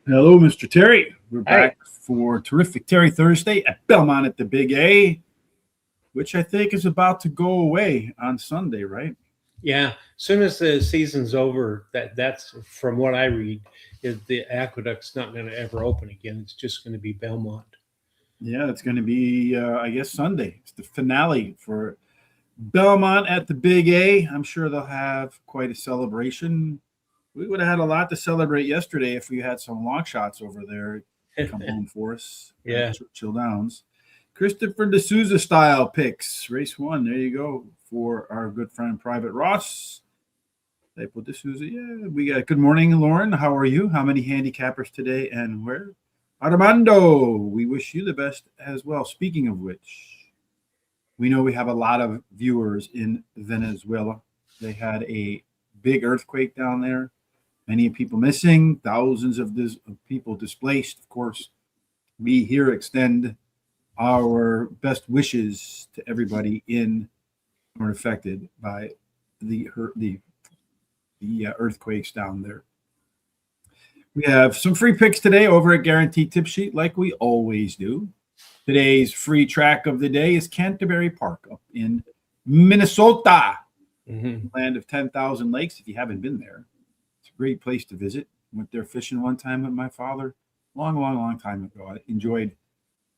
Hello, Mr. Terry. We're Hi. back for Terrific Terry Thursday at Belmont at the Big A, which I think is about to go away on Sunday, right? Yeah, as soon as the season's over, that's from what I read, is the aqueduct's not going to ever open again. It's just going to be Belmont. Yeah, it's going to be, I guess, Sunday. It's the finale for Belmont at the Big A. I'm sure they'll have quite a celebration. We would have had a lot to celebrate yesterday if we had some long shots over there come home for us at Yeah, Churchill Downs. Christopher D'Souza style picks, race one. There you go for our good friend Private Ross. April D'Souza. Yeah, we got good morning, Lauren. How are you? How many handicappers today and where? Armando, we wish you the best as well. Speaking of which, we know we have a lot of viewers in Venezuela. They had a big earthquake down there. Many people missing, thousands of people displaced. Of course, we here extend our best wishes to everybody in or affected by the earthquakes down there. We have some free picks today over at Guaranteed Tip Sheet, like we always do. Today's free track of the day is Canterbury Park up in Minnesota, land of 10,000 lakes. If you haven't been there, it's a great place to visit. Went there fishing one time with my father, long time ago. I enjoyed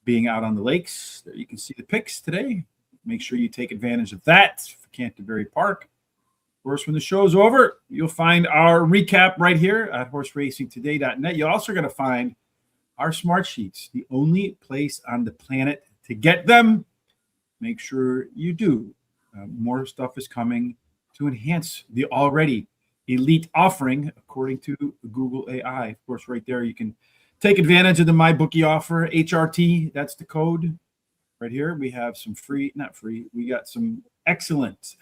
being out on the lakes. There you can see the picks today. Make sure you take advantage of that for Canterbury Park. Of course, when the show's over, you'll find our recap right here at horseracingtoday.net. You're also going to find our smart sheets, the only place on the planet to get them. Make sure you do. More stuff is coming to enhance the already elite offering, according to Google AI. Of course, right there, you can take advantage of the MyBookie offer, HRT. That's the code. Right here, we have some we got some excellent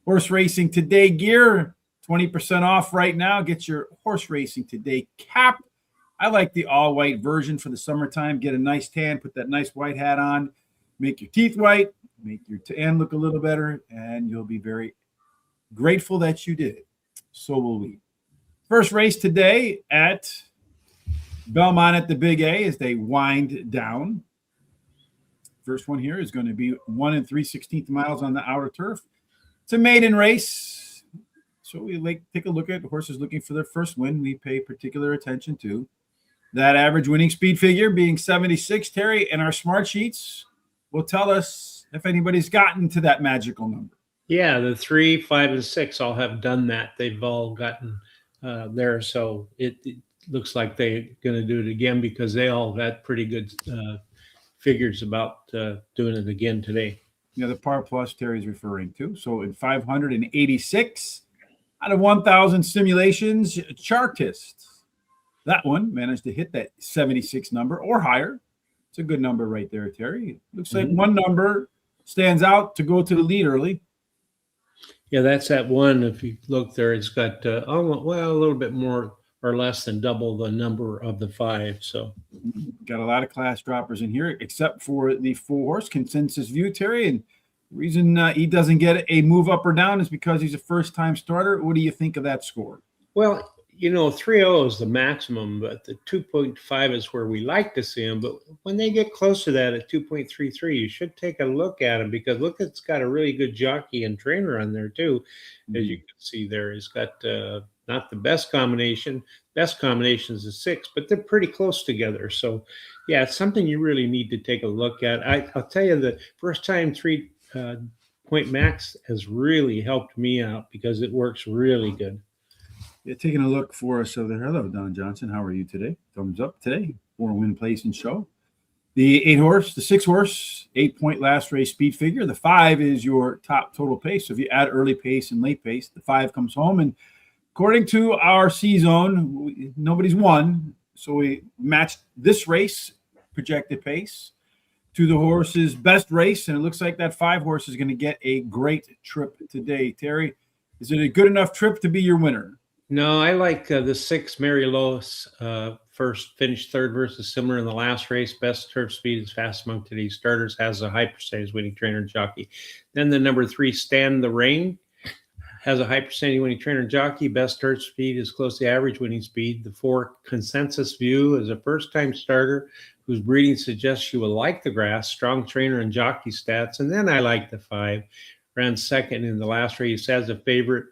Horse Racing Today gear, 20% off right now. Get your Horse Racing Today cap. I like the all-white version for the summertime. Get a nice tan, put that nice white hat on, make your teeth white, make your tan look a little better, and you'll be very grateful that you did it. So will we. First race today at Belmont at the Big A as they wind down. First one here is going to be 1 3/16 miles on the outer turf. It's a maiden race, so we take a look at horses looking for their first win. We pay particular attention to that average winning speed figure being 76. Terry, and our smart sheets will tell us if anybody's gotten to that magical number. yeah. The 3, 5, and 6 all have done that. They've all gotten there, so it looks like they're going to do it again because they all got pretty good figures about doing it again today. The par plus Terry's referring to. So in 586 out of 1,000 simulations, Chartist, that one managed to hit that 76 number or higher. It's a good number right there, Terry. Looks like one number stands out to go to the lead early. Yeah, that's that one. If you look there, it's got a little bit more or less than double the number of the 5. So got a lot of class droppers in here, except for the 4-horse consensus view, Terry. And the reason he doesn't get a move up or down is because he's a first-time starter. What do you think of that score? Well, 3.0 is the maximum, but the 2.5 is where we like to see them. But when they get close to that at 2.33, you should take a look at them because look, it's got a really good jockey and trainer on there too. As you can see there, he's got not the best combination. Best combination is a 6, but they're pretty close together. So, yeah, it's something you really need to take a look at. I'll tell you, the first time 3-point max has really helped me out because it works really good. Yeah, taking a look for us over there. Hello, Don Johnson. How are you today? Thumbs up today. 4-win place and show. The 8-horse, the 6-horse, 8-point last race speed figure. The 5 is your top total pace. So if you add early pace and late pace, the 5 comes home. And according to our C-Zone, nobody's won. So we matched this race projected pace to the horse's best race. And it looks like that 5-horse is going to get a great trip today. Terry, is it a good enough trip to be your winner? No, I like the 6 Mary Lois first, finished third versus similar in the last race. Best turf speed is fast among today's starters, has a high percentage winning trainer and jockey. Then the number 3 Stand the Rain has a high percentage winning trainer and jockey. Best start speed is close to average winning speed. The 4 consensus view is a first-time starter whose breeding suggests she will like the grass. Strong trainer and jockey stats. And then I like the 5. Ran second in the last race as a favorite.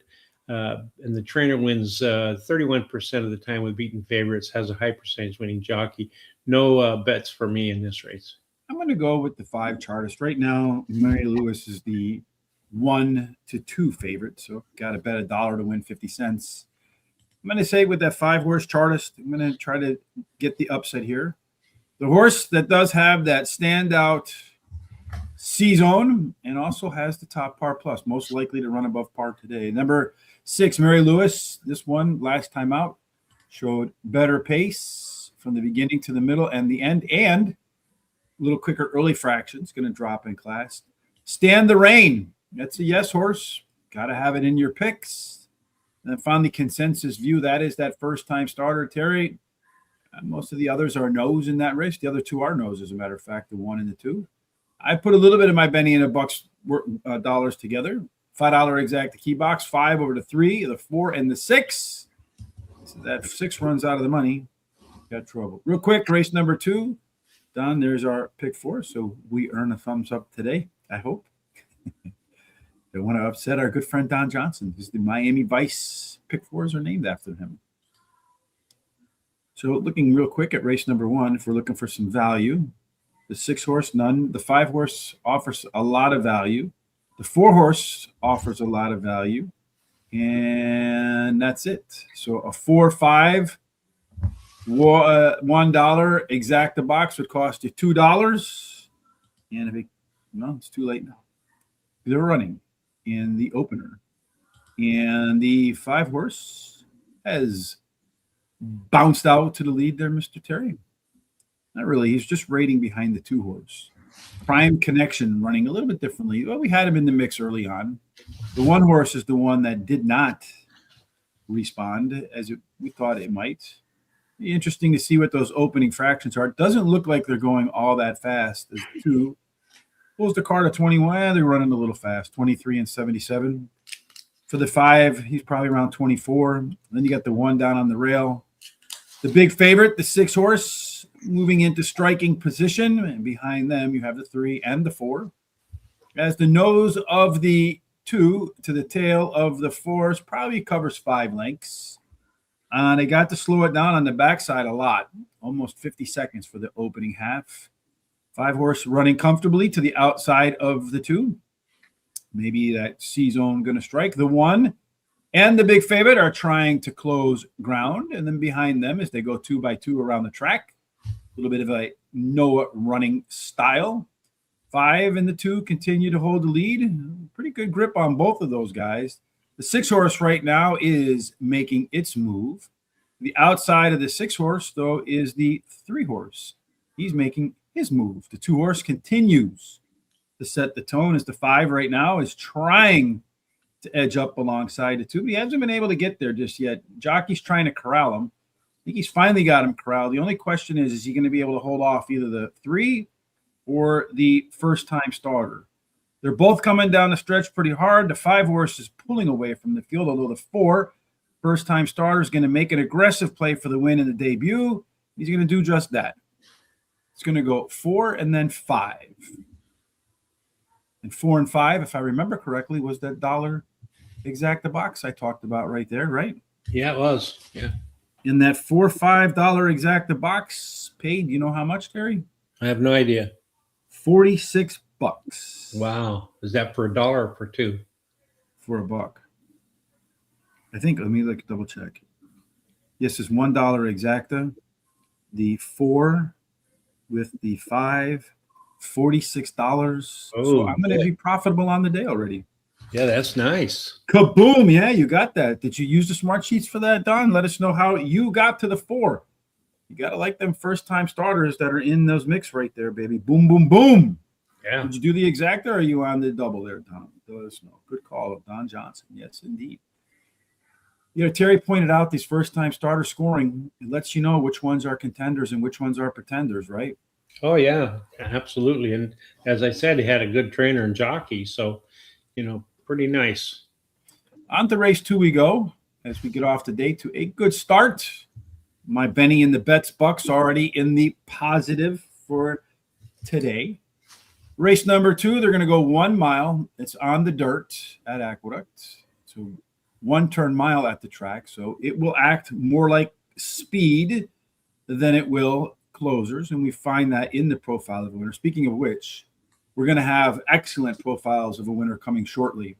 And the trainer wins 31% of the time with beaten favorites. Has a high percentage winning jockey. No bets for me in this race. I'm going to go with the 5 Chartist. Right now, Mary Lewis is the 1 to 2 favorite, so got to bet $1 to win 50 cents. I'm going to say with that 5 horse Chartist, I'm going to try to get the upset here. The horse that does have that standout C-zone and also has the top par plus, most likely to run above par today. Number 6, Mary Lewis. This one, last time out, showed better pace from the beginning to the middle and the end, and a little quicker early fractions, going to drop in class. Stand the Rain. That's a yes horse. Got to have it in your picks. And then finally, consensus view. That is that first-time starter, Terry. Most of the others are no's in that race. The other 2 are no's, as a matter of fact, the 1 and the 2. I put a little bit of my Benny and a Bucks dollars together. $5 exact the key box. 5 over the 3, the 4, and the 6. So that 6 runs out of the money. Got trouble. Real quick, race number 2. Don, there's our pick 4. So we earn a thumbs up today, I hope. Don't want to upset our good friend Don Johnson. The Miami Vice pick 4s are named after him. So looking real quick at race number 1, if we're looking for some value, the 6 horse, none. The 5 horse offers a lot of value. The 4 horse offers a lot of value. And that's it. So a 4-5, $1 exact the box would cost you $2. And it's too late now. They're running in the opener, and the 5 horse has bounced out to the lead there, Mr. Terry. Not really. He's just rating behind the 2 horse. Prime Connection running a little bit differently. Well, we had him in the mix early on. The 1 horse is the one that did not respond as we thought it might. Be interesting to see what those opening fractions are. It doesn't look like they're going all that fast as 2. Pulls the car to 21. They're running a little fast, 23 and 77. For the 5, he's probably around 24. Then you got the 1 down on the rail. The big favorite, the 6 horse, moving into striking position. And behind them, you have the 3 and the 4. As the nose of the 2 to the tail of the 4s probably covers 5 lengths. They got to slow it down on the backside a lot, almost 50 seconds for the opening half. 5 horse running comfortably to the outside of the 2. Maybe that C-zone going to strike. The 1 and the big favorite are trying to close ground. And then behind them, as they go 2 by 2 around the track, a little bit of a Noah running style. 5 and the 2 continue to hold the lead. Pretty good grip on both of those guys. The 6 horse right now is making its move. The outside of the 6 horse, though, is the 3 horse. He's making his move. The 2 horse continues to set the tone as the 5 right now is trying to edge up alongside the 2. But he hasn't been able to get there just yet. Jockey's trying to corral him. I think he's finally got him corralled. The only question is he going to be able to hold off either the 3 or the first-time starter? They're both coming down the stretch pretty hard. The 5 horse is pulling away from the field, although the 4 first-time starter is going to make an aggressive play for the win in the debut. He's going to do just that. It's going to go 4 and then 5. And 4 and 5, if I remember correctly, was that $1 exact the box I talked about right there, right? Yeah, it was. Yeah. In that $4-5 exact the box paid, you know how much, Terry? I have no idea. $46. Wow. Is that for $1 or for 2? For $1. I think, let me double check. Yes, it's $1 exacta. The 4 with the 5, $46. Oh, so I'm going to be profitable on the day already. Yeah, that's nice. Kaboom. Yeah, you got that. Did you use the smart sheets for that, Don? Let us know how you got to the 4. You got to like them first-time starters that are in those mix right there, baby. Boom, boom, boom. Yeah. Did you do the exacta or are you on the double there, Don? Let us know. Good call of Don Johnson. Yes, indeed. You know, Terry pointed out these first-time starter scoring. It lets you know which ones are contenders and which ones are pretenders, right? Oh, yeah, absolutely. And as I said, he had a good trainer and jockey. So, pretty nice. On to race 2 we go as we get off the day to a good start. My Benny and the Bets Bucks already in the positive for today. Race number 2, they're going to go 1 mile. It's on the dirt at Aqueduct. So 1 turn mile at the track. So it will act more like speed than it will closers. And we find that in the profile of a winner. Speaking of which, we're going to have excellent profiles of a winner coming shortly.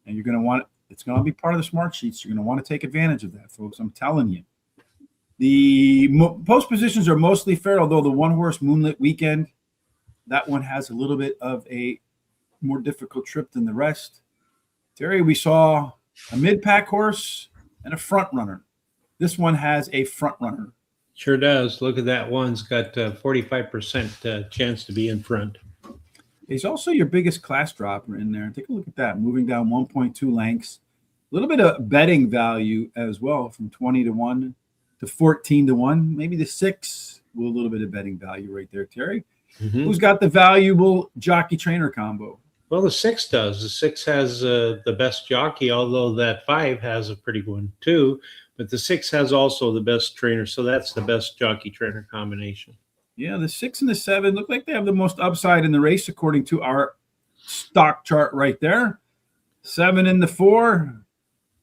And you're going to want it's going to be part of the smart sheets. You're going to want to take advantage of that, folks. I'm telling you. The post positions are mostly fair, although the 1-horse Moonlit Weekend, that one has a little bit of a more difficult trip than the rest. Terry, we saw a mid-pack horse and a front runner. This one has a front runner. Sure does. Look at that one. It's got 45% chance to be in front. He's also your biggest class dropper in there. Take a look at that, moving down 1.2 lengths. A little bit of betting value as well, from 20 to 1 to 14 to 1. Maybe the 6 with a little bit of betting value right there, Terry. Mm-hmm. Who's got the valuable jockey trainer combo? Well, the 6 does. The 6 has the best jockey, although that 5 has a pretty good one too. But the 6 has also the best trainer, so that's the best jockey trainer combination. Yeah, the 6 and the 7 look like they have the most upside in the race, according to our stock chart right there. 7 and the 4,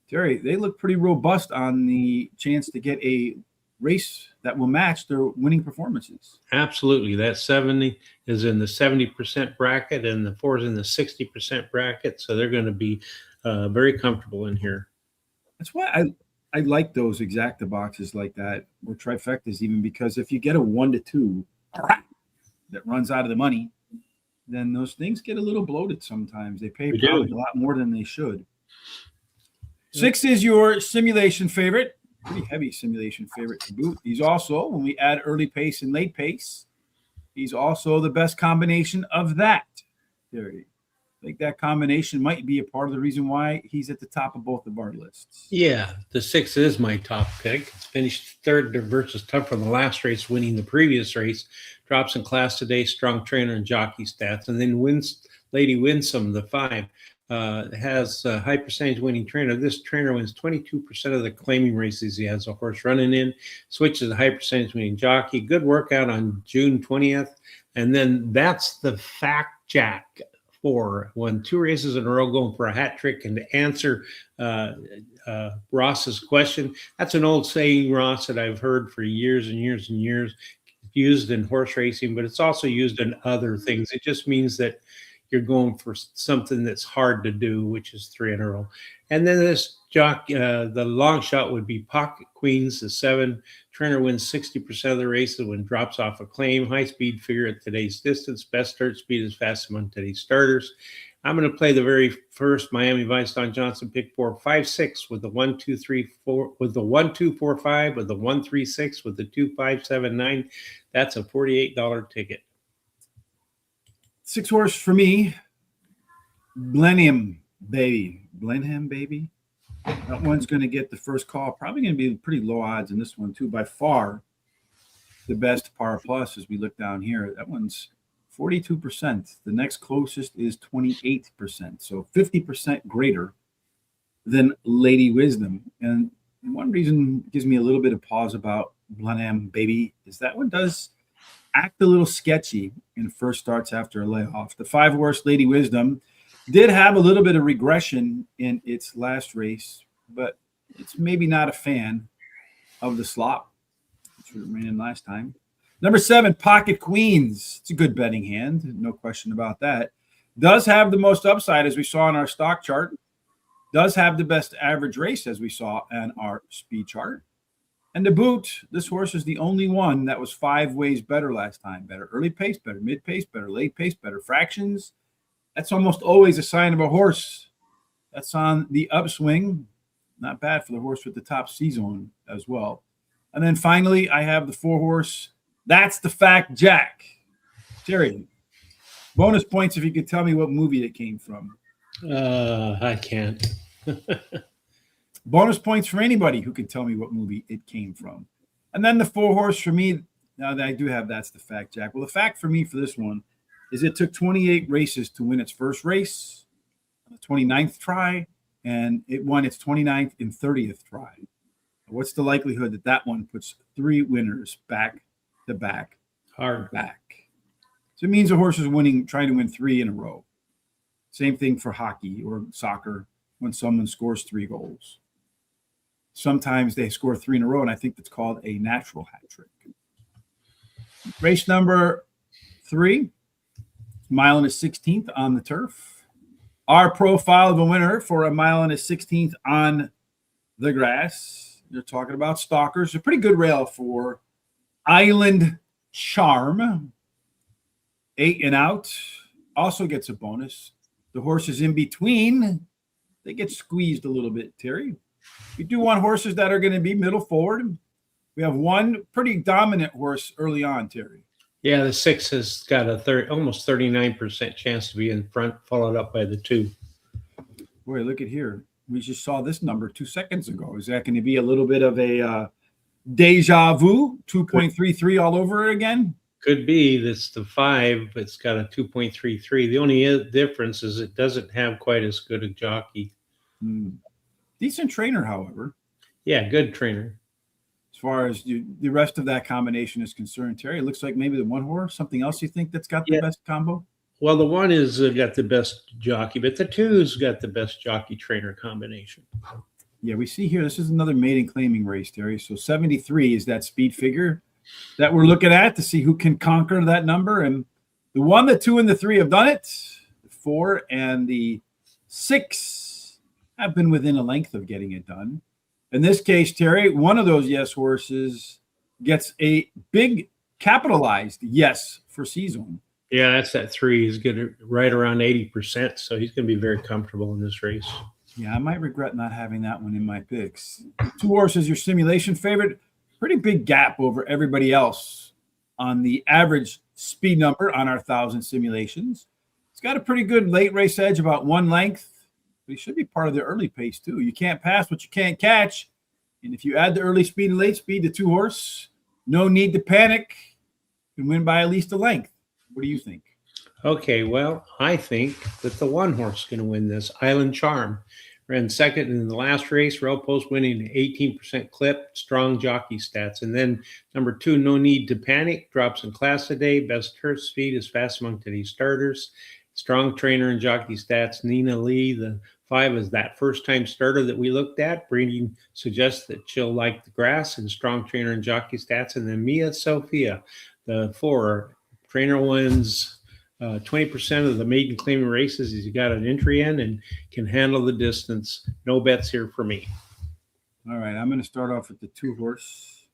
Terry, they look pretty robust on the chance to get a race that will match their winning performances. Absolutely. That 70 is in the 70% bracket, and the 4 is in the 60% bracket, so they're going to be very comfortable in here. That's why I like those exacta boxes like that, or trifectas even, because if you get a 1 to 2 that runs out of the money, then those things get a little bloated sometimes. They pay probably a lot more than they should. 6 is your simulation favorite, pretty heavy simulation favorite to boot. He's also, when we add early pace and late pace, he's also the best combination of that. There I think that combination might be a part of the reason why he's at the top of both of our lists. Yeah, the 6 is my top pick. It's finished third versus tough from the last race, winning the previous race. Drops in class today, strong trainer and jockey stats, and then wins Lady Winsome, the 5. Has a high percentage winning trainer. This trainer wins 22% of the claiming races he has a horse running in. Switches a high percentage winning jockey. Good workout on June 20th. And then that's the Fact Jack 4. Won 2 races in a row, going for a hat trick. And to answer Ross's question, that's an old saying, Ross, that I've heard for years and years and years, used in horse racing, but it's also used in other things. It just means that you're going for something that's hard to do, which is 3 in a row. And then this the long shot would be Pocket Queens, the 7. Trainer wins 60% of the races when drops off a claim. High speed figure at today's distance. Best start speed is fast among today's starters. I'm going to play the very first Miami Vice Don Johnson pick 4, 5, 6 with the 1, 2, 3, 4, with the 1, 2, 4, 5, with the 1, 3, 6, with the 2, 5, 7, 9. That's a $48 ticket. 6 horse for me, Blenheim Baby. Blenheim Baby. That one's going to get the first call. Probably going to be pretty low odds in this one, too. By far, the best par plus as we look down here. That one's 42%. The next closest is 28%. So 50% greater than Lady Wisdom. And one reason gives me a little bit of pause about Blenheim Baby is that one does act a little sketchy in first starts after a layoff. The 5 horse Lady Wisdom did have a little bit of regression in its last race, but it's maybe not a fan of the slop, which ran in last time. Number 7, Pocket Queens. It's a good betting hand, no question about that. Does have the most upside, as we saw in our stock chart. Does have the best average race, as we saw in our speed chart. And to boot, this horse is the only one that was 5 ways better last time. Better early pace, better mid pace, better late pace, better fractions. That's almost always a sign of a horse that's on the upswing. Not bad for the horse with the top C-zone as well. And then finally, I have the 4 horse. That's the Fact Jack. Terry, bonus points if you could tell me what movie it came from. I can't. Bonus points for anybody who can tell me what movie it came from. And then the 4 horse for me, now that I do have That's the Fact Jack. Well, the fact for me for this one is it took 28 races to win its first race, on the 29th try, and it won its 29th and 30th try. What's the likelihood that that one puts 3 winners back to back Hard. back? So it means the horse is winning, trying to win 3 in a row. Same thing for hockey or soccer when someone scores 3 goals. Sometimes they score 3 in a row, and I think that's called a natural hat trick. Race number 3, mile and a 16th on the turf. Our profile of a winner for a mile and a 16th on the grass. They're talking about Stalkers. A pretty good rail for Island Charm. 8 and out. Also gets a bonus. The horses in between, they get squeezed a little bit, Terry. We do want horses that are going to be middle forward. We have one pretty dominant horse early on, Terry. Yeah, the 6 has got a almost 39% chance to be in front, followed up by the 2. Boy, look at here. We just saw this number 2 seconds ago. Is that going to be a little bit of a deja vu, 2.33 all over again? Could be. That's the 5. It's got a 2.33. The only difference is it doesn't have quite as good a jockey. Decent trainer, however. Yeah, good trainer. As far as the rest of that combination is concerned, Terry, it looks like maybe the one horse, something else you think that's got the best combo? Well, the 1 is got the best jockey, but the 2's got the best jockey trainer combination. Yeah, we see here, this is another maiden claiming race, Terry. So 73 is that speed figure that we're looking at to see who can conquer that number. And the 1, the 2, and the 3 have done it. The 4 and the 6 have been within a length of getting it done. In this case, Terry, one of those yes horses gets a big capitalized yes for C-Zone. Yeah, that's that 3. He's good right around 80%, so he's going to be very comfortable in this race. Yeah, I might regret not having that one in my picks. 2 horses, your simulation favorite. Pretty big gap over everybody else on the average speed number on our 1,000 simulations. It's got a pretty good late race edge, about 1 length. But he should be part of the early pace, too. You can't pass what you can't catch. And if you add the early speed and late speed to 2 horse, no need to panic. You can win by at least a length. What do you think? Okay, well, I think that the 1 horse is going to win this, Island Charm. Ran second in the last race, rail post winning 18% clip, strong jockey stats. And then number 2, No Need to Panic, drops in class today. Best turf speed is fast among today's starters. Strong trainer and jockey stats. Nina Lee, the 5, is that first-time starter that we looked at. Breeding suggests that she'll like the grass, and strong trainer and jockey stats. And then Mia Sophia, the 4, trainer wins 20% of the maiden claiming races. He's got an entry in and can handle the distance. No bets here for me. All right, I'm going to start off with the 2 horse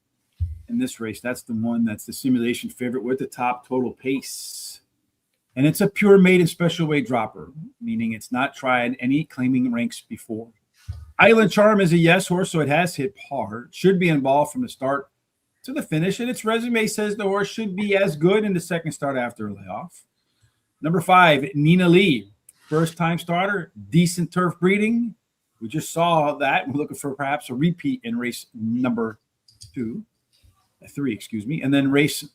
in this race. That's the one that's the simulation favorite with the top total pace. And it's a pure maiden special weight dropper, meaning it's not tried any claiming ranks before. Island Charm is a yes horse, so it has hit par. Should be involved from the start to the finish, and its resume says the horse should be as good in the second start after a layoff. Number 5, Nina Lee, first-time starter, decent turf breeding. We just saw that. We're looking for perhaps a repeat in race number 3, and then race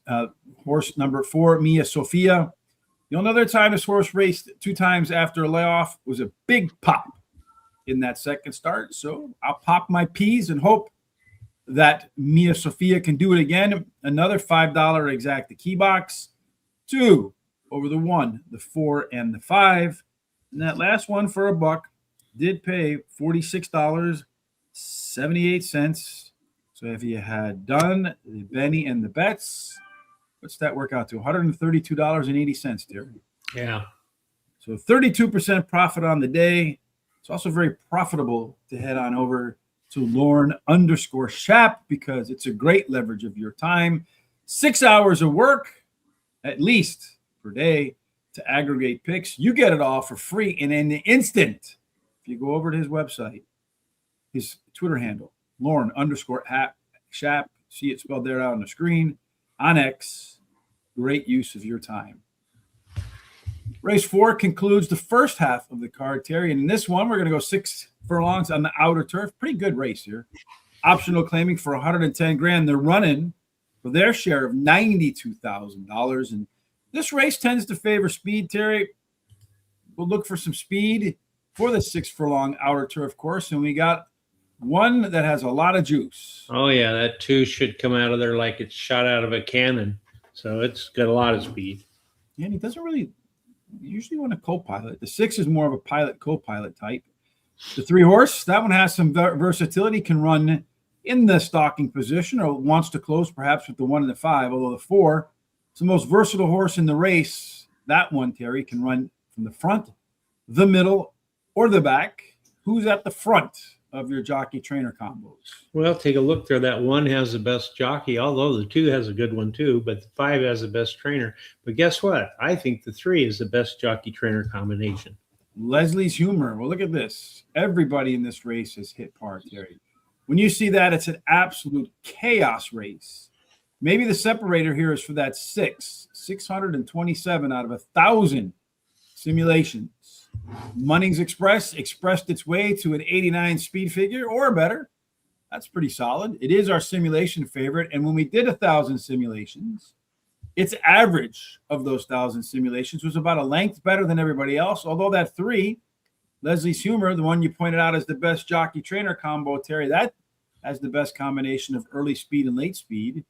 horse number 4, Mia Sophia. The only other time this horse raced 2 times after a layoff was a big pop in that second start. So I'll pop my P's and hope that Mia Sophia can do it again. Another $5 exacta key box. 2 over the 1, the 4, and the 5. And that last one for $1 did pay $46.78. So if you had done the Benny and the bets, what's that work out to? $132.80, dear. Yeah. So 32% profit on the day. It's also very profitable to head on over to Lauren_Shap because it's a great leverage of your time. 6 hours of work, at least, per day to aggregate picks. You get it all for free and in an instant. If you go over to his website, his Twitter handle, Lauren_Shap, see it spelled there out on the screen, on X. Great use of your time. Race 4 concludes the first half of the card, Terry. And in this one, we're going to go 6 furlongs on the outer turf. Pretty good race here. Optional claiming for $110,000. They're running for their share of $92,000. And this race tends to favor speed, Terry. We'll look for some speed for the 6 furlong outer turf course, and we got one that has a lot of juice. Oh yeah, that 2 should come out of there like it's shot out of a cannon. So it's got a lot of speed. And he doesn't really usually want a co-pilot. The 6 is more of a pilot co-pilot type. The 3 horse, that one has some versatility, can run in the stalking position or wants to close perhaps with the 1 and the 5, although the 4 is the most versatile horse in the race. That one, Terry, can run from the front, the middle, or the back. Who's at the front of your jockey trainer combos? Well, take a look there. That 1 has the best jockey, although the 2 has a good one too, but the 5 has the best trainer. But guess what? I think the 3 is the best jockey trainer combination. Leslie's Humor. Well, look at this. Everybody in this race has hit par, Terry. When you see that, it's an absolute chaos race. Maybe the separator here is for that 627 out of 1,000 simulations. Munnings Express expressed its way to an 89 speed figure or better. That's pretty solid. It is our simulation favorite. And when we did 1,000 simulations, its average of those 1,000 simulations was about a length better than everybody else. Although that 3, Leslie's Humor, the one you pointed out as the best jockey trainer combo, Terry, that has the best combination of early speed and late speed.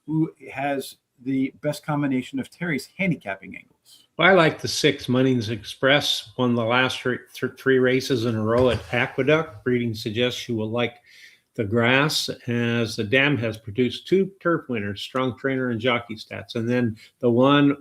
Who has the best combination of Terry's handicapping angles? Well, I like the 6 Munnings Express. Won the last 3 races in a row at Aqueduct. Breeding suggests you will like the grass, as the dam has produced 2 turf winners, strong trainer and jockey stats. And then the 1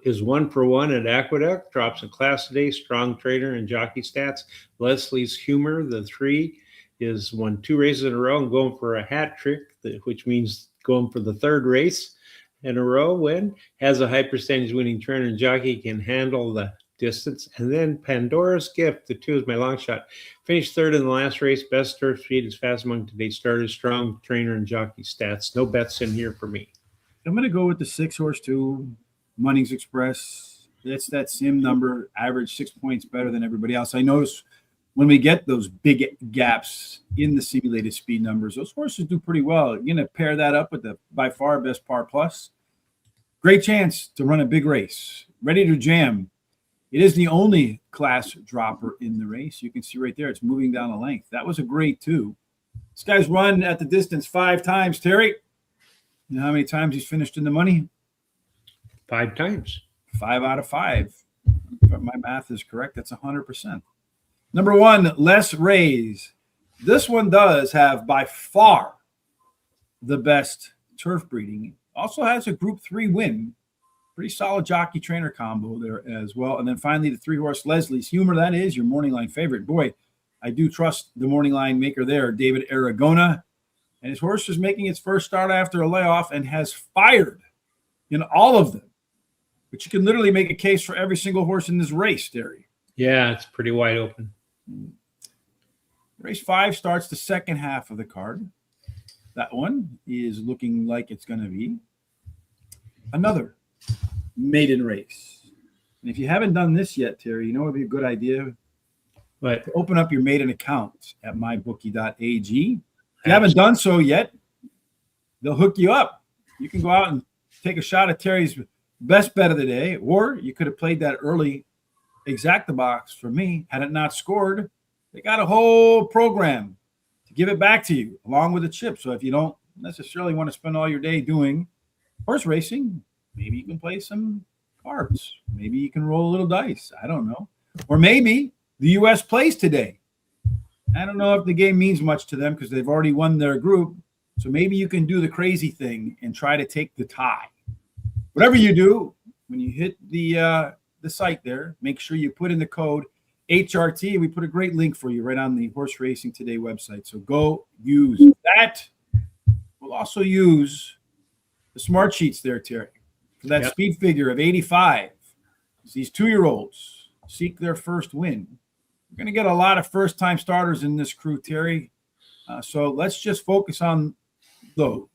is 1 for 1 at Aqueduct, drops in class today, strong trainer and jockey stats. Leslie's Humor, the 3, is won 2 races in a row and going for a hat trick, which means going for the 3rd race in a row. Win, has a high percentage winning trainer and jockey, can handle the distance. And then Pandora's Gift, the 2 is my long shot. Finished 3rd in the last race, best turf speed, is fast among today's starters, strong trainer and jockey stats. No bets in here for me. I'm going to go with the 6 horse 2, Munnings Express. That's that sim number, average 6 points better than everybody else. I notice when we get those big gaps in the simulated speed numbers, those horses do pretty well. You're going to pair that up with the by far best par plus. Great chance to run a big race. Ready to jam. It is the only class dropper in the race. You can see right there, it's moving down the length. That was a great 2. This guy's run at the distance 5 times, Terry. You know how many times he's finished in the money? 5 times. 5 out of 5. If my math is correct, that's 100%. Number 1, Les Rays. This one does have by far the best turf breeding. Also has a Group 3 win. Pretty solid jockey trainer combo there as well. And then finally, the 3 horse Leslie's Humor. That is your morning line favorite. Boy, I do trust the morning line maker there, David Aragona. And his horse is making its first start after a layoff and has fired in all of them. But you can literally make a case for every single horse in this race, Terry. Yeah, it's pretty wide open. Race 5 starts the second half of the card. That one is looking like it's going to be another maiden race. And if you haven't done this yet, Terry, you know what would be a good idea? But To open up your maiden account at mybookie.ag. If you haven't done so yet, they'll hook you up. You can go out and take a shot at Terry's best bet of the day, or you could have played that early exacta box for me. Had it not scored, they got a whole program to give it back to you along with the chip. So if you don't necessarily want to spend all your day doing horse racing, maybe you can play some cards. Maybe you can roll a little dice. I don't know. Or maybe the U.S. plays today. I don't know if the game means much to them because they've already won their group. So maybe you can do the crazy thing and try to take the tie. Whatever you do, when you hit the site there, make sure you put in the code HRT. We put a great link for you right on the Horse Racing Today website. So go use that. We'll also use the smart sheets there, Terry, for that speed figure of 85. As these 2-year-olds seek their first win. We're going to get a lot of first-time starters in this crew, Terry. So let's just focus on those.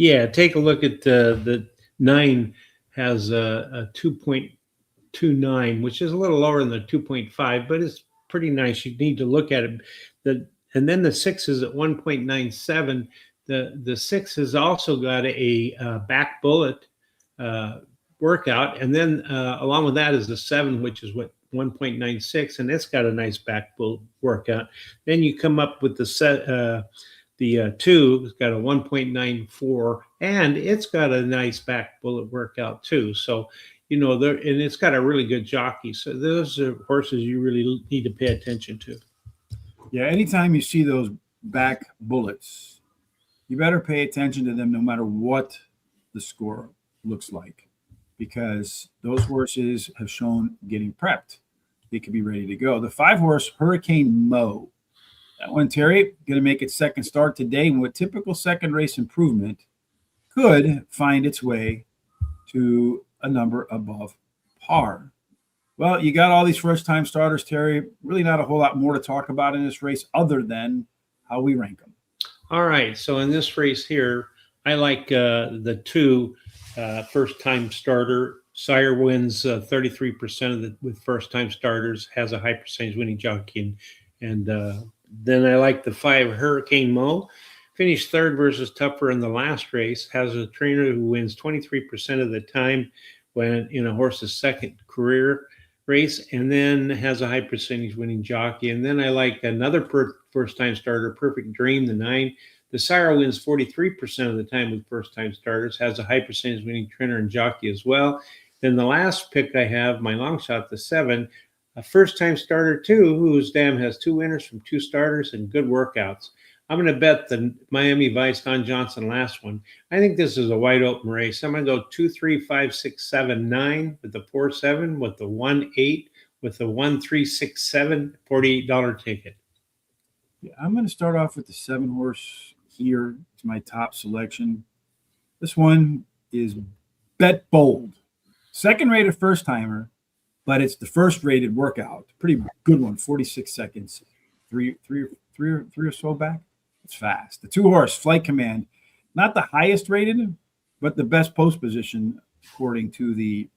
yeah, take a look at the 9 has a 2.29, which is a little lower than the 2.5, but it's pretty nice. You need to look at it. And then the 6 is at 1.97. The 6 has also got a back bullet workout, and then along with that is the 7, which is what 1.96, and it's got a nice back bull workout. Then you come up with the 2, it's got a 1.94, and it's got a nice back bullet workout too. So, there, and it's got a really good jockey. So those are horses you really need to pay attention to. Yeah, anytime you see those back bullets, you better pay attention to them no matter what the score looks like, because those horses have shown getting prepped. They could be ready to go. The 5-horse Hurricane Mo. That one, Terry, going to make its second start today, and with typical second race improvement, could find its way to a number above par. Well, you got all these first-time starters, Terry. Really not a whole lot more to talk about in this race other than how we rank them. All right. So in this race here, I like the 2 first-time starter. Sire wins 33% of with first-time starters, has a high percentage winning jockey, and then I like the 5 Hurricane Mo. Finished third versus Tougher in the last race. Has a trainer who wins 23% of the time when in a horse's second career race, and then has a high percentage winning jockey. And then I like another first-time starter, Perfect Dream, the 9. The sire wins 43% of the time with first-time starters, has a high percentage winning trainer and jockey as well. Then the last pick I have, my long shot, the 7, a first-time starter too, whose dam has 2 winners from 2 starters and good workouts. I'm going to bet the Miami Vice, Don Johnson, last one. I think this is a wide open race. I'm going to go 2, 3, 5, 6, 7, 9 with the 4, 7, with the 1, 8, with the 1, 3, 6, 7, $48 ticket. Yeah, I'm going to start off with the 7-horse here. It's my top selection. This one is Bet Bold. Second-rated first-timer, but it's the first-rated workout. Pretty good one, 46 seconds. Three or so back. It's fast. The 2-horse Flight Command, not the highest rated, but the best post position according to the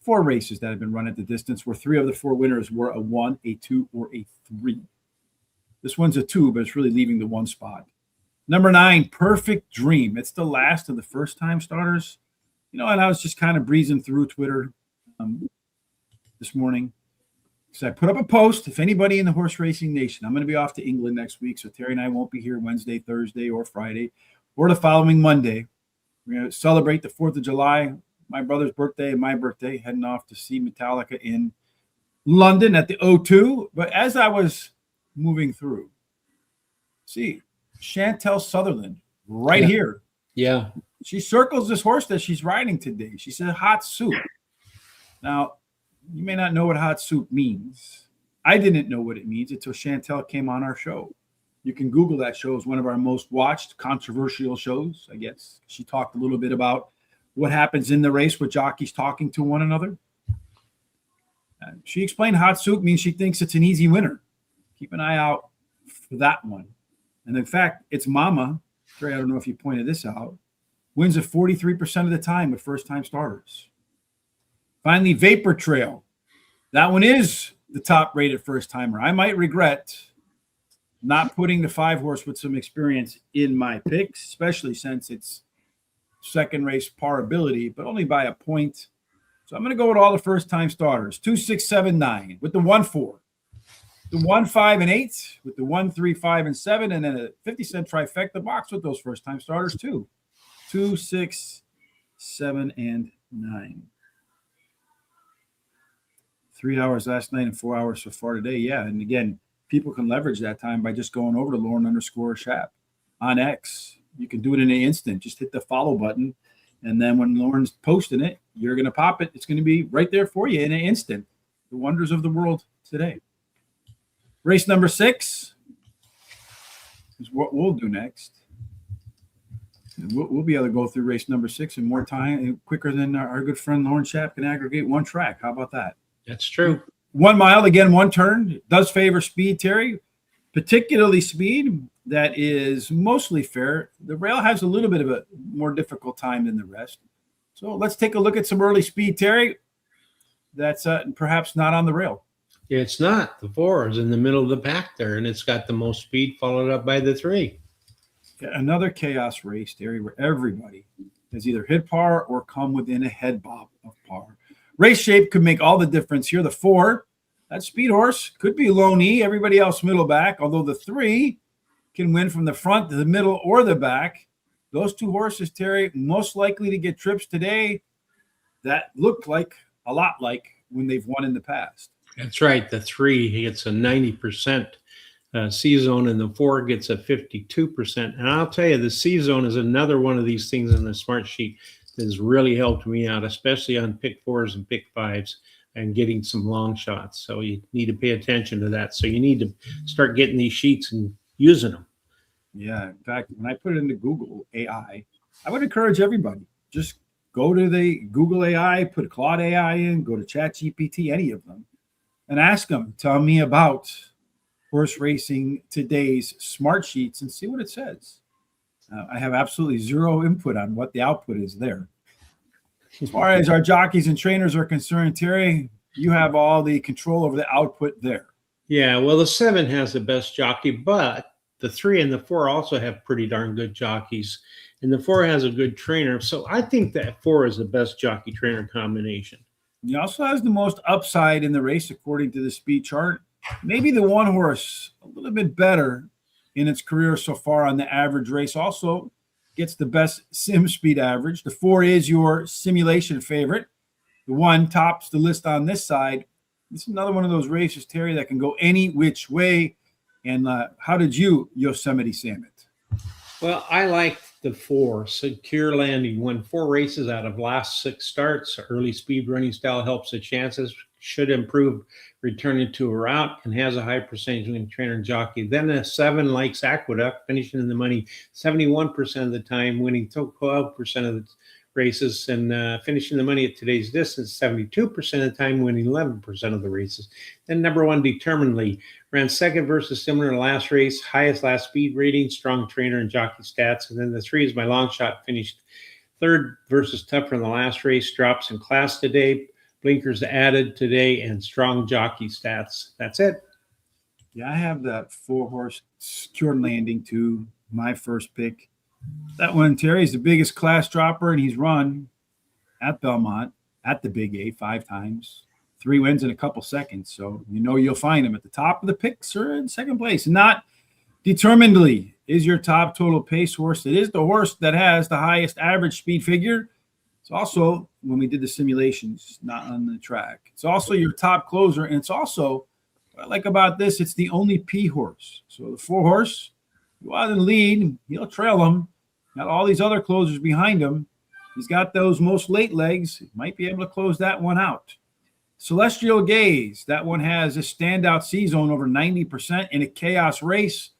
4 races that have been run at the distance, where 3 of the 4 winners were a 1, a 2, or a 3. This one's a 2, but it's really leaving the 1 spot. Number 9, Perfect Dream. It's the last of the first-time starters. And I was just kind of breezing through Twitter this morning. So I put up a post. If anybody in the horse racing nation, I'm going to be off to England next week, so Terry and I won't be here Wednesday, Thursday, or Friday, or the following Monday. We're going to celebrate the 4th of July, my brother's birthday and my birthday, heading off to see Metallica in London at the O2. But as I was moving through, see, Chantel Sutherland right here. Yeah. She circles this horse that she's riding today. She said Hot Soup. Now, you may not know what Hot Soup means. I didn't know what it means until Chantel came on our show. You can Google that show. It's one of our most watched controversial shows, I guess. She talked a little bit about what happens in the race with jockeys talking to one another. She explained Hot Soup means she thinks it's an easy winner. Keep an eye out for that one. And in fact, its mama, Trey, I don't know if you pointed this out, wins it 43% of the time with first-time starters. Finally, Vapor Trail. That one is the top-rated first-timer. I might regret not putting the 5-horse with some experience in my picks, especially since it's second race par ability, but only by a point. So I'm going to go with all the first-time starters. 2, 6, 7, 9 with the 1, 4. The 1, 5, and 8 with the 1, 3, 5, and 7, and then a 50-cent trifecta box with those first-time starters too. 2, 6, 7, and 9. 3 hours last night and 4 hours so far today. Yeah, and again, people can leverage that time by just going over to Lauren_Shap on X. You can do it in an instant. Just hit the follow button, and then when Lauren's posting it, you're going to pop it. It's going to be right there for you in an instant. The wonders of the world today. Race number 6 is what we'll do next. We'll be able to go through race number 6 in more time, quicker than our good friend Lauren Shap can aggregate one track. How about that? That's true. 1 mile, again, 1 turn. It does favor speed, Terry, particularly speed that is mostly fair. The rail has a little bit of a more difficult time than the rest. So let's take a look at some early speed, Terry. That's perhaps not on the rail. It's not. The 4 is in the middle of the pack there, and it's got the most speed, followed up by the 3. Another chaos race, Terry, where everybody has either hit par or come within a head bob of par. Race shape could make all the difference here. The 4 That speed horse could be low knee, everybody else middle back, although the 3 can win from the front to the middle or the back. Those 2 horses, Terry, most likely to get trips today that look like a lot like when they've won in the past. That's right. The 3 he gets a 90% C-zone, and the 4 gets a 52%. And I'll tell you, the C-zone is another one of these things in the smart sheet that has really helped me out, especially on pick 4s and pick 5s and getting some long shots. So you need to pay attention to that. So you need to start getting these sheets and using them. Yeah. In fact, when I put it into Google AI, I would encourage everybody, just go to the Google AI, put Claude AI in, go to ChatGPT, any of them, and ask them, tell me about horse racing today's smart sheets and see what it says. I have absolutely zero input on what the output is there. As far as our jockeys and trainers are concerned, Terry, you have all the control over the output there. Yeah, well, the 7 has the best jockey, but the 3 and the 4 also have pretty darn good jockeys, and the 4 has a good trainer. So I think that 4 is the best jockey trainer combination. He also has the most upside in the race, according to the speed chart. Maybe the 1 horse a little bit better in its career so far on the average race. Also gets the best sim speed average. The 4 is your simulation favorite. The 1 tops the list on this side. This is another one of those races, Terry, that can go any which way. And how did you Yosemite Sam it? Well, I like the 4, Secure Landing. Won 4 races out of last 6 starts. Early speed running style helps the chances. Should improve returning to a route and has a high percentage when trainer and jockey. Then a 7 likes Aqueduct, finishing in the money 71% of the time, winning 12% of the races, and finishing the money at today's distance 72% of the time, winning 11% of the races. Then number 1, Determinedly, ran second versus similar to last race, highest last speed rating, strong trainer and jockey stats. And then the 3 is My Long Shot, finished third versus Tougher in the last race, drops in class today, blinkers added today, and strong jockey stats. That's it. Yeah, I have that 4 horse Secure Landing to my first pick. That one, Terry's the biggest class dropper, and he's run at Belmont at the Big A 5 times, 3 wins in a couple seconds. So you'll find him at the top of the picks or in second place. Not Determinedly is your top total pace horse. It is the horse that has the highest average speed figure. It's also, when we did the simulations, not on the track, it's also your top closer. And it's also, what I like about this, it's the only P horse. So the 4 horse, go out and lead, he'll trail him. Got all these other closers behind him. He's got those most late legs. He might be able to close that one out. Celestial Gaze, that one has a standout C-zone over 90% in a chaos race.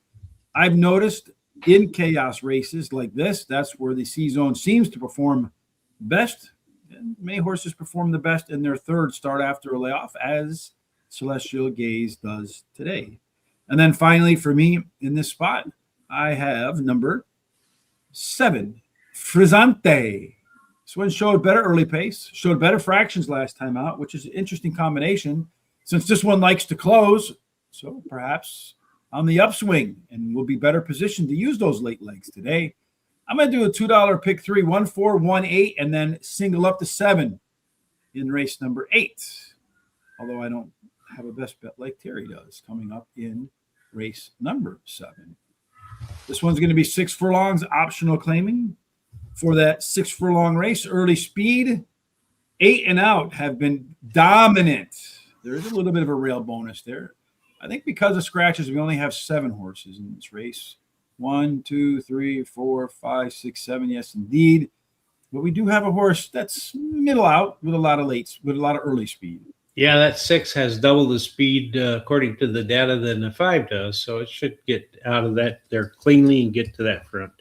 I've noticed in chaos races like this, that's where the C-zone seems to perform best. And many horses perform the best in their 3rd start after a layoff, as Celestial Gaze does today. And then finally, for me in this spot, I have number 7, Frizzante. This one showed better early pace, showed better fractions last time out, which is an interesting combination since this one likes to close. So perhaps on the upswing and will be better positioned to use those late legs today. I'm going to do a $2 pick 3, 1, 4, 1, 8, and then single up to 7 in race number 8. Although I don't have a best bet like Terry does coming up in race number 7. This one's going to be 6 furlongs, optional claiming. For that 6 furlong race, early speed, 8 and out have been dominant. There's a little bit of a rail bonus there. I think because of scratches, we only have 7 horses in this race. 1, 2, 3, 4, 5, 6, 7. Yes, indeed. But we do have a horse that's middle out with a lot of early speed. Yeah, that 6 has double the speed according to the data than the 5 does. So it should get out of that there cleanly and get to that front.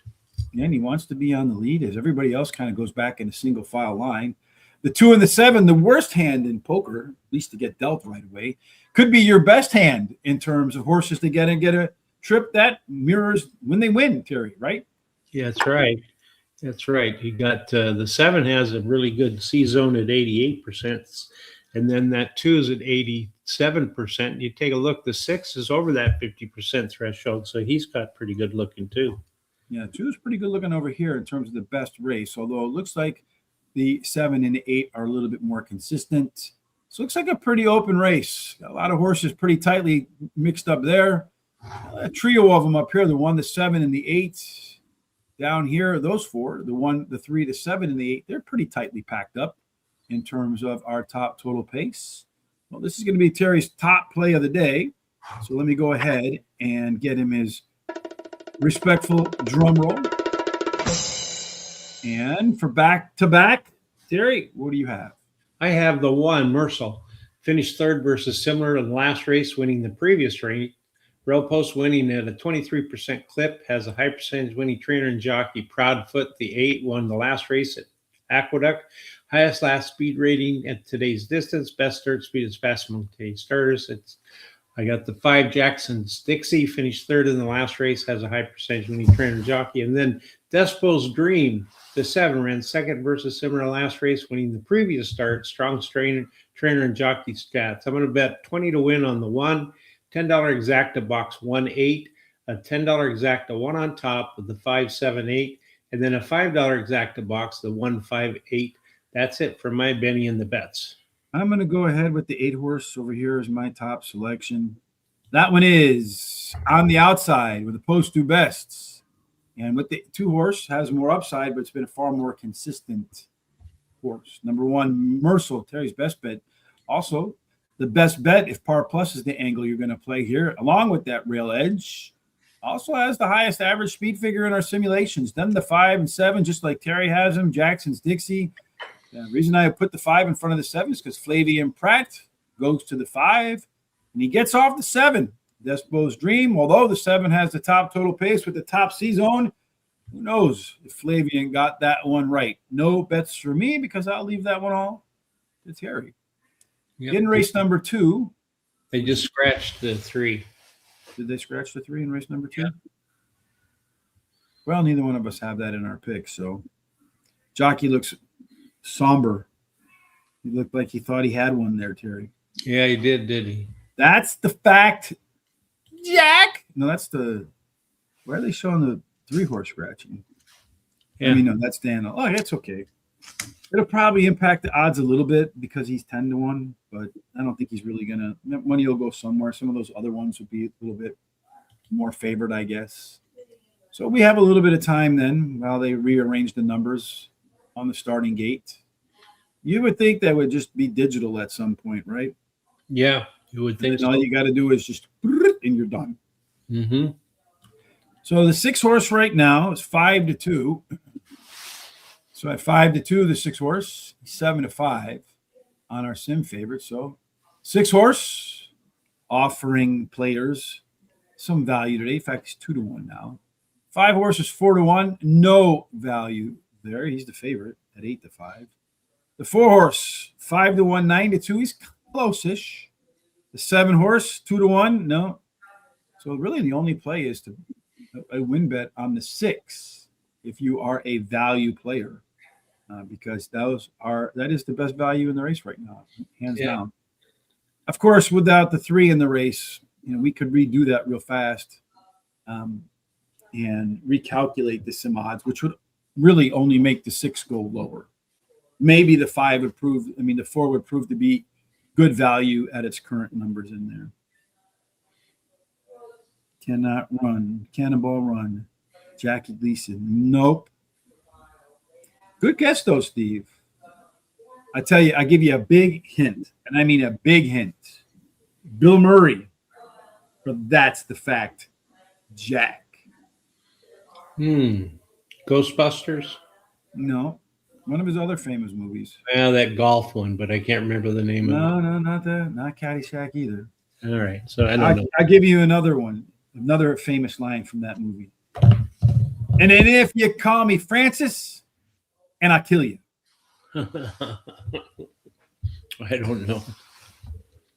And he wants to be on the lead as everybody else kind of goes back in a single file line. The 2 and the 7, the worst hand in poker, at least to get dealt right away, could be your best hand in terms of horses to get a trip that mirrors when they win, Terry, right? Yeah, that's right. That's right. You got the 7 has a really good C-zone at 88%. And then that 2 is at 87%. You take a look, the 6 is over that 50% threshold. So he's got pretty good looking too. Yeah, 2 is pretty good looking over here in terms of the best race, although it looks like the 7 and the 8 are a little bit more consistent. So it looks like a pretty open race. Got a lot of horses pretty tightly mixed up there. A trio of them up here, the 1, the 7, and the 8. Down here, those 4, the 1, the 3, the 7, and the 8, they're pretty tightly packed up in terms of our top total pace. Well, this is going to be Terry's top play of the day. So let me go ahead and get him his respectful drum roll. And for back-to-back, Terry, what do you have? I have the 1, Mercil. Finished third versus similar in the last race, winning the previous race. Rail Post winning at a 23% clip, has a high percentage winning trainer and jockey. Proudfoot, the 8, won the last race at Aqueduct. Highest last speed rating at today's distance. Best start speed is fast among today's starters. I got the 5, Jackson's Dixie, finished third in the last race, has a high percentage winning trainer and jockey. And then Despo's Dream, the 7, ran second versus similar last race, winning the previous start. Strong trainer and jockey stats. I'm going to bet 20 to win on the 1. $10 exacta box 1-8, a $10 exacta 1 on top with the 5-7-8, and then a $5 exacta box, the 1-5-8. That's it for my Benny and the bets. I'm going to go ahead with the 8 horse over here as my top selection. That one is on the outside with the post 2 bests. And with the 2 horse has more upside, but it's been a far more consistent horse. Number 1, Mercil, Terry's best bet. Also, the best bet, if par plus is the angle you're going to play here, along with that rail edge, also has the highest average speed figure in our simulations. Then the 5 and 7, just like Terry has them. Jackson's Dixie. The reason I put the 5 in front of the 7 is because Flavian Pratt goes to the 5, and he gets off the 7. Despo's Dream, although the 7 has the top total pace with the top C zone, who knows if Flavian got that one right. No bets for me because I'll leave that one all to Terry. Yep. In race number 2. They just scratched the 3. Did they scratch the 3 in race number 2? Yeah. Well, neither one of us have that in our picks, so jockey looks somber. He looked like he thought he had one there, Terry. Yeah, he did he? That's the fact, Jack. No, that's the. Why are they showing the 3 horse scratching? Yeah. I mean, no, that's Dan. Oh, that's okay. It'll probably impact the odds a little bit because he's 10 to 1, but I don't think he's really gonna. Money will go somewhere. Some of those other ones would be a little bit more favored, I guess. So we have a little bit of time then while they rearrange the numbers on the starting gate. You would think that would just be digital at some point, right? Yeah, you would think. So. All you got to do is just and you're done. Mm-hmm. So the 6 horse right now is 5 to 2. So at 5 to 2, the 6 horse, 7 to 5 on our sim favorite. So 6 horse offering players some value today. In fact, he's 2 to 1 now. 5 horse is 4 to 1. No value there. He's the favorite at 8 to 5. The 4 horse, 5 to 1, 9 to 2. He's close-ish. The 7 horse, 2 to 1. No. So really the only play is to a win bet on the 6 if you are a value player. Because that is the best value in the race right now, hands down. Of course, without the 3 in the race, we could redo that real fast and recalculate the sim odds, which would really only make the 6 go lower. Maybe the 5 would prove. The 4 would prove to be good value at its current numbers in there. Cannot run. Cannonball Run. Jackie Gleason. Nope. Good guess, though, Steve. I tell you, I give you a big hint, and I mean a big hint. Bill Murray, but that's the fact, Jack. Ghostbusters? No, one of his other famous movies. Well, that golf one, but I can't remember the name of it. No, not that. Not Caddyshack either. All right, so I don't know. I'll give you another one, another famous line from that movie. And then if you call me Francis, and I'll kill you. I don't know.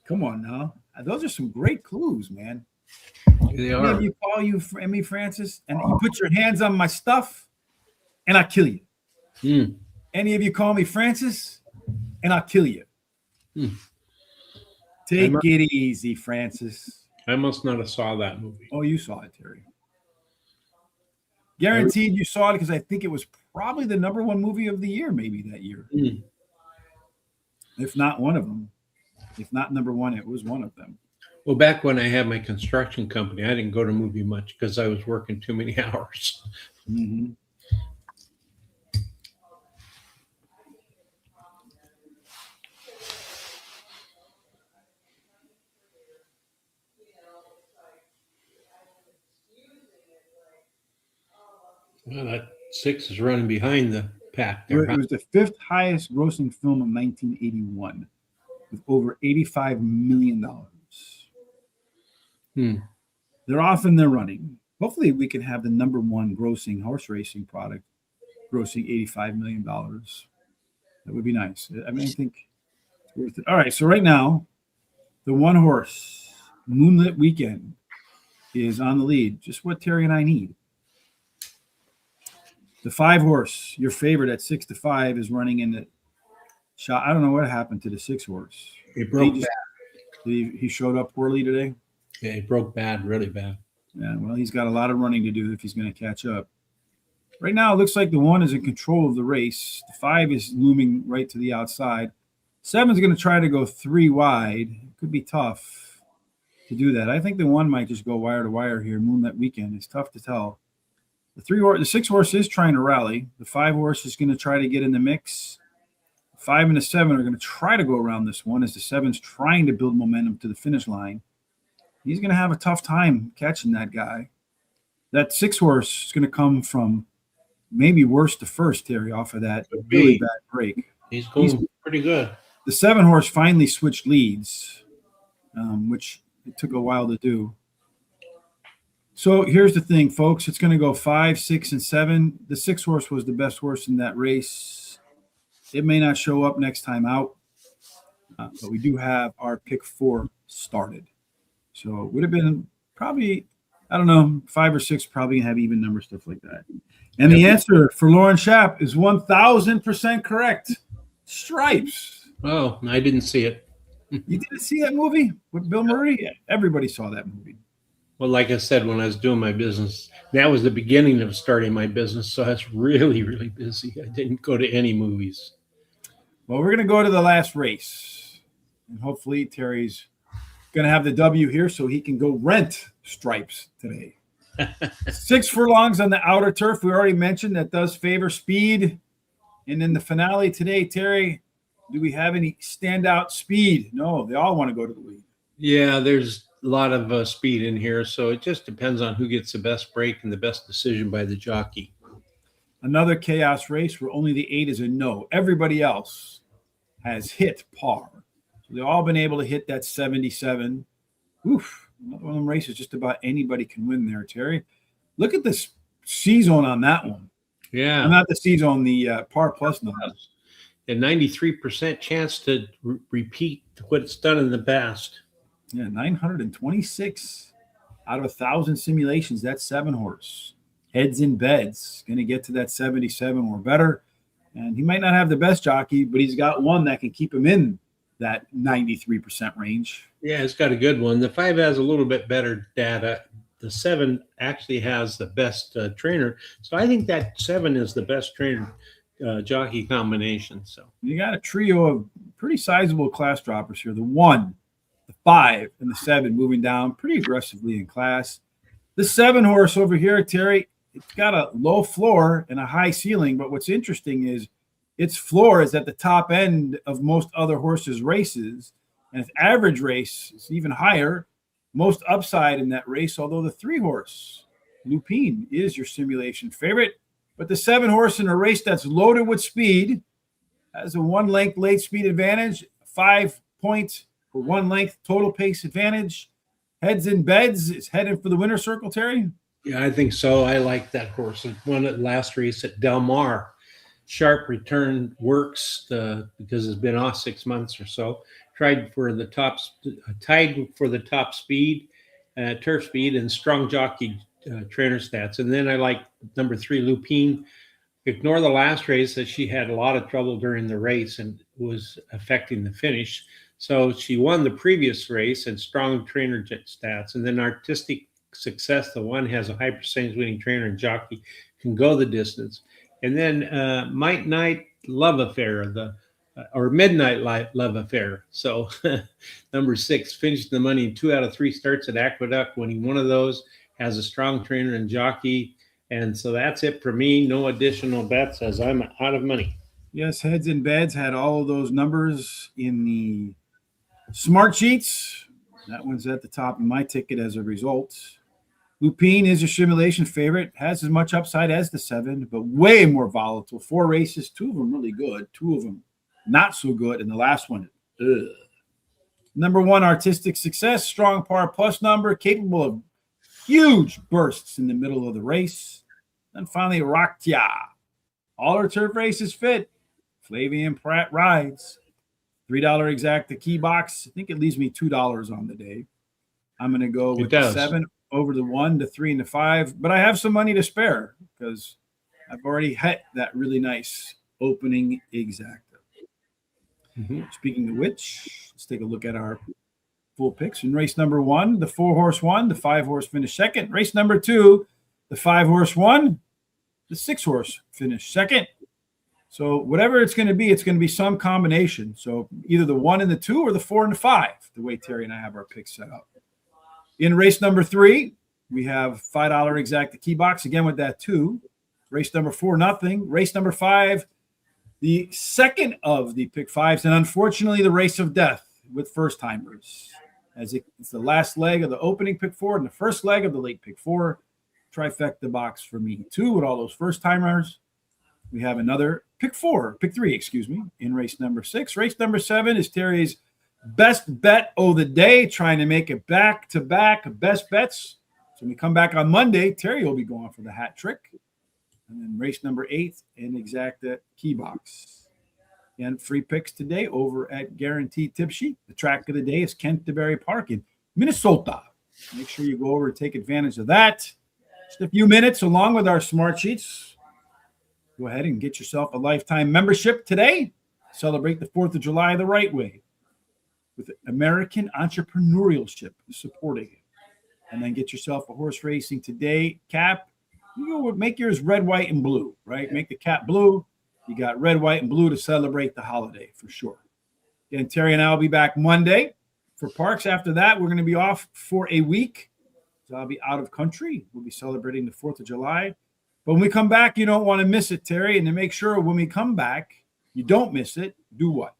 Come on now. Those are some great clues, man. They are. If you call me Francis and you put your hands on my stuff and I'll kill you. Any of you call me Francis and I'll kill you. Take it easy, Francis. I must not have saw that movie. Oh, you saw it, Terry. Guaranteed you saw it because I think it was probably the #1 movie of the year, maybe that year. If not one of them. If not number one, it was one of them. Well, back when I had my construction company, I didn't go to movie much because I was working too many hours. Mm-hmm. Well, that 6 is running behind the pack there. It was the fifth highest grossing film of 1981 with over $85 million. They're off in their running. Hopefully, we can have the number one grossing horse racing product grossing $85 million. That would be nice. I mean, I think it's worth it. All right. So, right now, the one horse, Moonlit Weekend, is on the lead. Just what Terry and I need. The 5 horse, your favorite at 6-5, is running in the shot. I don't know what happened to the 6 horse. It broke bad. He showed up poorly today. Yeah, it broke bad, really bad. Yeah, well, he's got a lot of running to do if he's going to catch up. Right now, it looks like the 1 is in control of the race. The 5 is looming right to the outside. 7 is going to try to go 3 wide. It could be tough to do that. I think the 1 might just go wire to wire here. Moonlit Weekend. It's tough to tell. The 6 horse is trying to rally. The 5 horse is going to try to get in the mix. The 5 and the 7 are going to try to go around this 1 as the 7's trying to build momentum to the finish line. He's going to have a tough time catching that guy. That 6 horse is going to come from maybe worst to first, Terry, off of that really bad break. He's going pretty good. The 7 horse finally switched leads, which it took a while to do. So here's the thing, folks. It's going to go 5, 6, and 7. The 6 horse was the best horse in that race. It may not show up next time out, but we do have our pick 4 started. So it would have been probably, I don't know, 5 or 6 probably have even number stuff like that. And the answer for Lauren Schaap is 1,000% correct. Stripes. Oh, I didn't see it. You didn't see that movie with Bill Murray? Yeah, everybody saw that movie. Well, like I said, when I was doing my business, that was the beginning of starting my business. So I was really, really busy. I didn't go to any movies. Well, we're going to go to the last race. And hopefully Terry's going to have the W here so he can go rent Stripes today. 6 furlongs on the outer turf. We already mentioned that does favor speed. And in the finale today, Terry, do we have any standout speed? No, they all want to go to the lead. Yeah, there's a lot of speed in here. So it just depends on who gets the best break and the best decision by the jockey. Another chaos race where only the 8 is a no. Everybody else has hit par. So they've all been able to hit that 77. Oof. Another one of them races just about anybody can win there, Terry. Look at this C-zone on that one. Yeah. Not the C-zone, the par plus number. A 93% chance to repeat what it's done in the past. Yeah, 926 out of 1,000 simulations. That's 7 horse. Heads in beds. Going to get to that 77 or better. And he might not have the best jockey, but he's got one that can keep him in that 93% range. Yeah, it's got a good one. The 5 has a little bit better data. The 7 actually has the best trainer. So I think that 7 is the best trainer jockey combination. So you got a trio of pretty sizable class droppers here. The 1, the 5, and the 7 moving down pretty aggressively in class. The 7 horse over here, Terry, it's got a low floor and a high ceiling. But what's interesting is its floor is at the top end of most other horses' races. And its average race is even higher. Most upside in that race, although the 3 horse, Lupine, is your simulation favorite. But the 7 horse in a race that's loaded with speed has a 1 length late speed advantage, 5 points for 1 length total pace advantage. Heads in beds is headed for the winner's circle, Terry. Yeah, I think so. I like that horse. It won at last race at Del Mar. Sharp return works because it's been off 6 months or so. Tied for the top speed, turf speed, and strong jockey trainer stats. And then I like number 3, Lupine. Ignore the last race that she had a lot of trouble during the race and was affecting the finish. So she won the previous race and strong trainer stats. And then artistic success, the 1 has a high percentage winning trainer and jockey, can go the distance. And then Might Night Love Affair, the or midnight love affair. So number 6, finished the money in 2 out of 3 starts at Aqueduct, winning one of those, has a strong trainer and jockey. And so that's it for me. No additional bets as I'm out of money. Yes, Heads and Beds had all of those numbers in the smart sheets. That one's at the top of my ticket as a result. Lupine is a simulation favorite, has as much upside as the 7, but way more volatile. 4 races, 2 of them really good, 2 of them not so good, and the last one, ugh. Number 1, Artistic Success, strong par plus number, capable of huge bursts in the middle of the race. And finally, Raktya. All her turf races fit. Flavian Pratt rides. $3 exacta key box. I think it leaves me $2 on the day. I'm going to go with the 7 over the 1, the 3, and the 5. But I have some money to spare because I've already hit that really nice opening exacta. Speaking of which, let's take a look at our full picks. In race number 1, the 4-horse won. The 5-horse finished second. Race number 2, the 5-horse won. The 6-horse finished second. So whatever it's going to be some combination. So either the 1 and the 2 or the 4 and the 5, the way Terry and I have our picks set up. In race number 3, we have $5 exacta key box, again with that 2. Race number 4, nothing. Race number 5, the second of the pick 5s, and unfortunately the race of death with first timers. As it's the last leg of the opening pick 4 and the first leg of the late pick 4. Trifecta box for me, 2 with all those first timers. We have another pick 3, in race number 6. Race number 7 is Terry's best bet of the day, trying to make it back-to-back best bets. So when we come back on Monday, Terry will be going for the hat trick. And then race number 8, an exacta key box. And free picks today over at Guaranteed Tip Sheet. The track of the day is Canterbury Park in Minnesota. Make sure you go over and take advantage of that. Just a few minutes along with our smart sheets. Go ahead and get yourself a lifetime membership today. Celebrate the 4th of July the right way with American entrepreneurship supporting it. And then get yourself a horse racing today cap. You go make yours red, white, and blue, right? Make the cap blue. You got red, white, and blue to celebrate the holiday for sure. Again, Terry and I will be back Monday for Parks. After that, we're going to be off for a week. So I'll be out of country. We'll be celebrating the 4th of July. But when we come back, you don't want to miss it, Terry. And to make sure when we come back, you don't miss it, do what?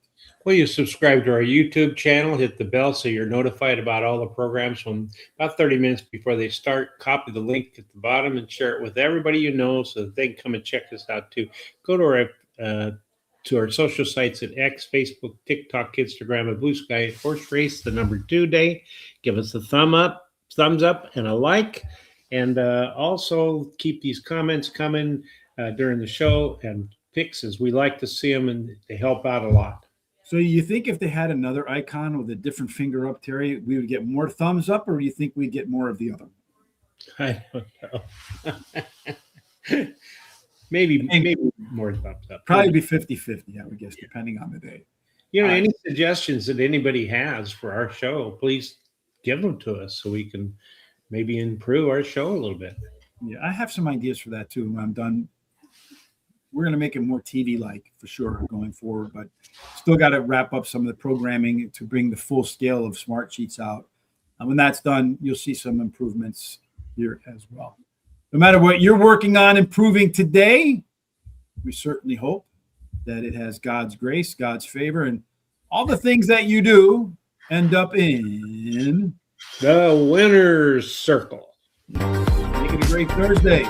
Well, you subscribe to our YouTube channel, hit the bell so you're notified about all the programs from about 30 minutes before they start. Copy the link at the bottom and share it with everybody you know so that they can come and check us out too. Go to our social sites at X, Facebook, TikTok, Instagram, and Blue Sky. Horse Race, the number 2 day. Give us a thumbs up, and a like. And also keep these comments coming during the show and picks as we like to see them, and they help out a lot. So you think if they had another icon with a different finger up, Terry, we would get more thumbs up, or do you think we'd get more of the other? I don't know. maybe more thumbs up. Probably be 50-50, I would guess, depending on the day. Any suggestions that anybody has for our show, please give them to us so we can maybe improve our show a little bit. Yeah, I have some ideas for that too when I'm done. We're going to make it more TV-like for sure going forward, but still got to wrap up some of the programming to bring the full scale of smart sheets out. And when that's done, you'll see some improvements here as well. No matter what you're working on improving today, we certainly hope that it has God's grace, God's favor, and all the things that you do end up in the winner's circle. Make it a great Thursday.